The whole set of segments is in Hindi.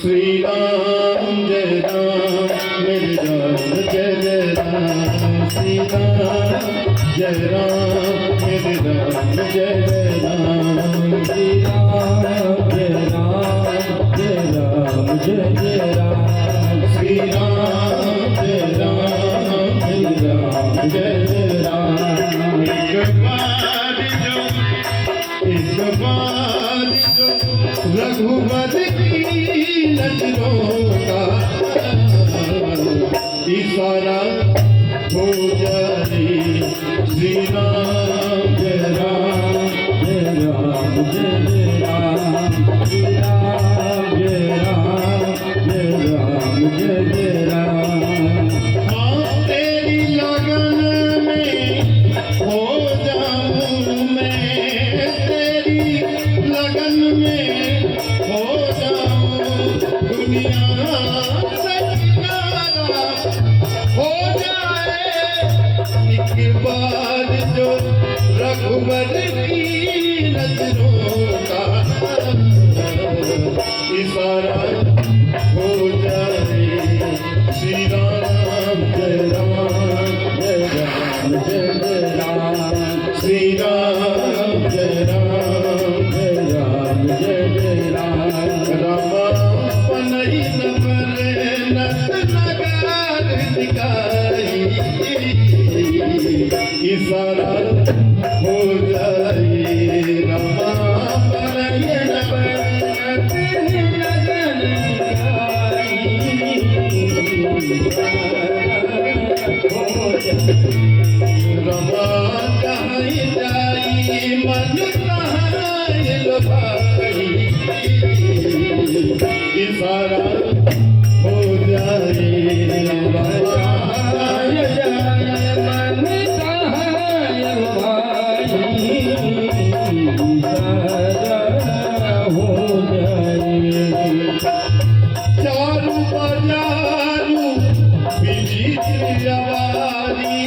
श्री राम जय राम मेरे राम जय जय राम श्री राम जय राम मेरे राम जय जय राम श्री राम जय राम जय राम जय जय राम श्री राम जय राम मेरे राम जय जय राम एक बार जो रघुवर की नजरों का इशारा हो जाए श्री राम जय राम जय राम जय जय राम श्री राम जय राम जय राम जय जय राम हाँ तेरी लगन में हो जाऊं मैं तेरी लगन में हो जाऊं दुनिया से किनारा हो जाए एक बार जो रघुवर की नजरों का इशारा हो जाए श्री राम जय राम जय राम जय जय राम श्री राम जय राम जय राम जय जय राम रामा पनई नमरे नत नगार दिखाई इशारा हो जाए रामा पनई नमरे नत नगार रमा जाई जाई मन कहायल भाई इशारा हो जाए रमा जाई जाई मन कहायल भाई इशारा हो जाए चारू बाजारू बिजी जवानी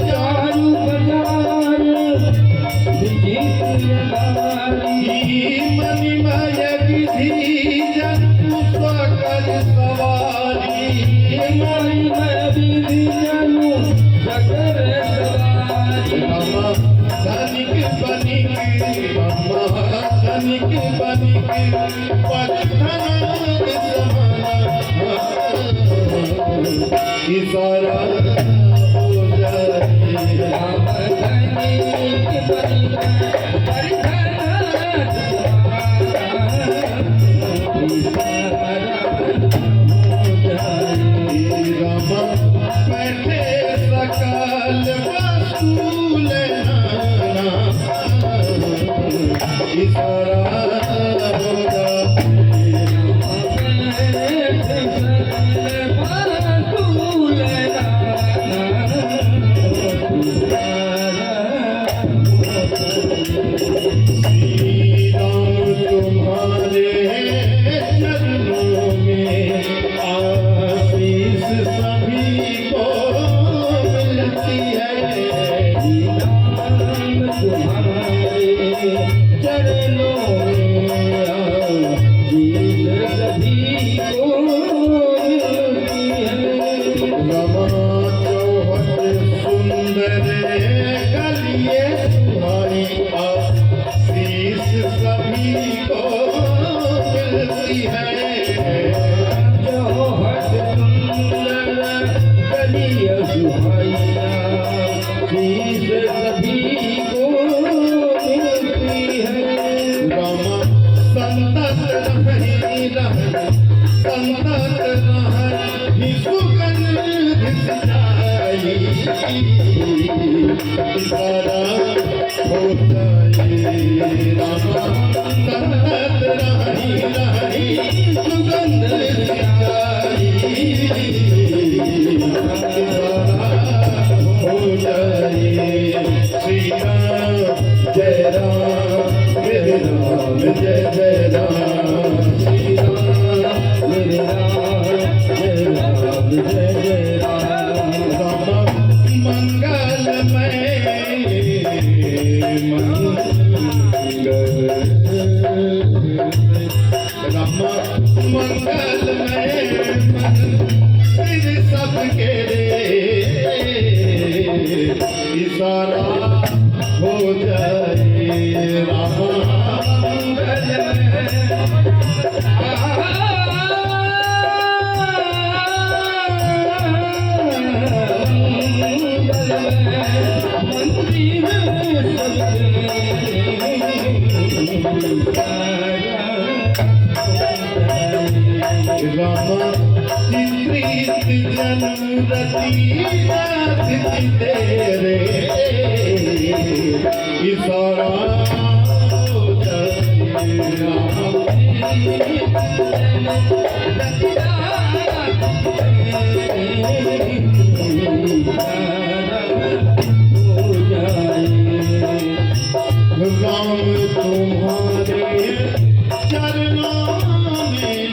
चारू बाजार बिजी जवानी मणिमय विधि जनु सकल सवारी मणिमय विधि जनु सकल सवारी रामा धनिक बनिक रामा धनिक बनिक पटधन इशारा हो जाए राम धनिक बनिक पटधन राम बैठे सकल वसूल इशारा हो जाए इशारा हो जाए रामा सन्नत राही राही सुगंध सिंचाई इशारा हो जाए श्री राम जय राम मेरे राम जय जय राम श्री राम मेरे राम जय राम जय जय राम रामा मंगलमय मंगल रामा मंगलमय सबके इशारा हो जाए रामा रामा चित्रित जन्म रति तेरे इशारा हो जाए रामा राम तुम्हारे चरणों में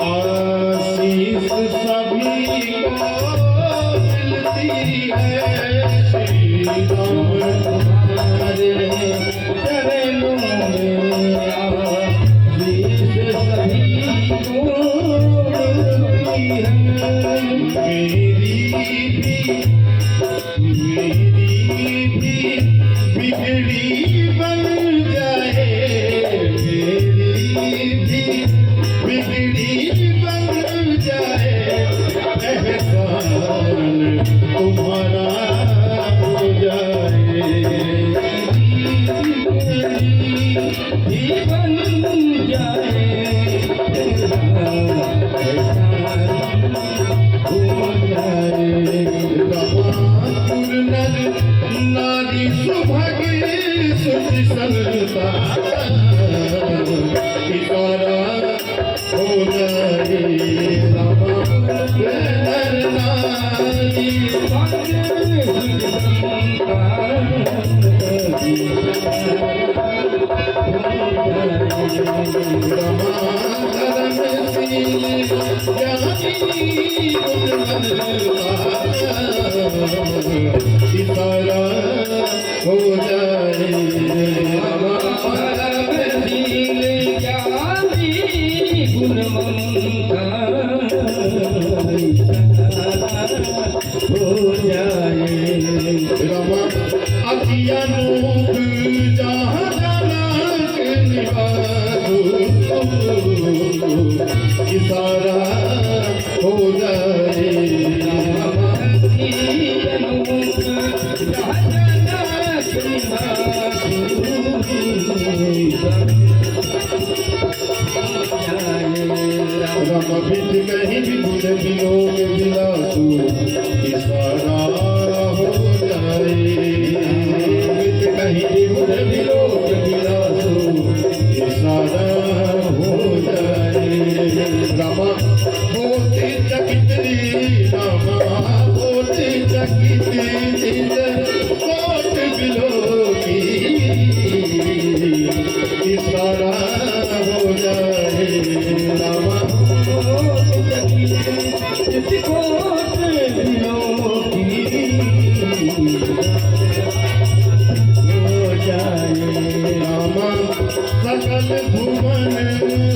आशीष सभी को मिलती है श्री राम तुम्हारे चरणों में आशीष सभी को मिलती है मेरी भी बिगड़ी बन जाए मेरी भी बिगड़ी बन जाए एहसान तुम्हारा हो जाए बन जाए हो जाए नारी सुभग सुच सरता इशारा हो जाए रामा नारी इशारा हो जाए हो जाए रमा अखिया नूक जहाँ जाना के निवासू इशारा हो जाए राम बिच कहीं भी गुण विलोक विलासु इशारा हो जाए बिच कहीं भी गुण विलोक विलासु इशारा हो जाए रामा होते चकित रामा होते चकित कोट विलोकी इशारा हो जाए रामा सकल भुवन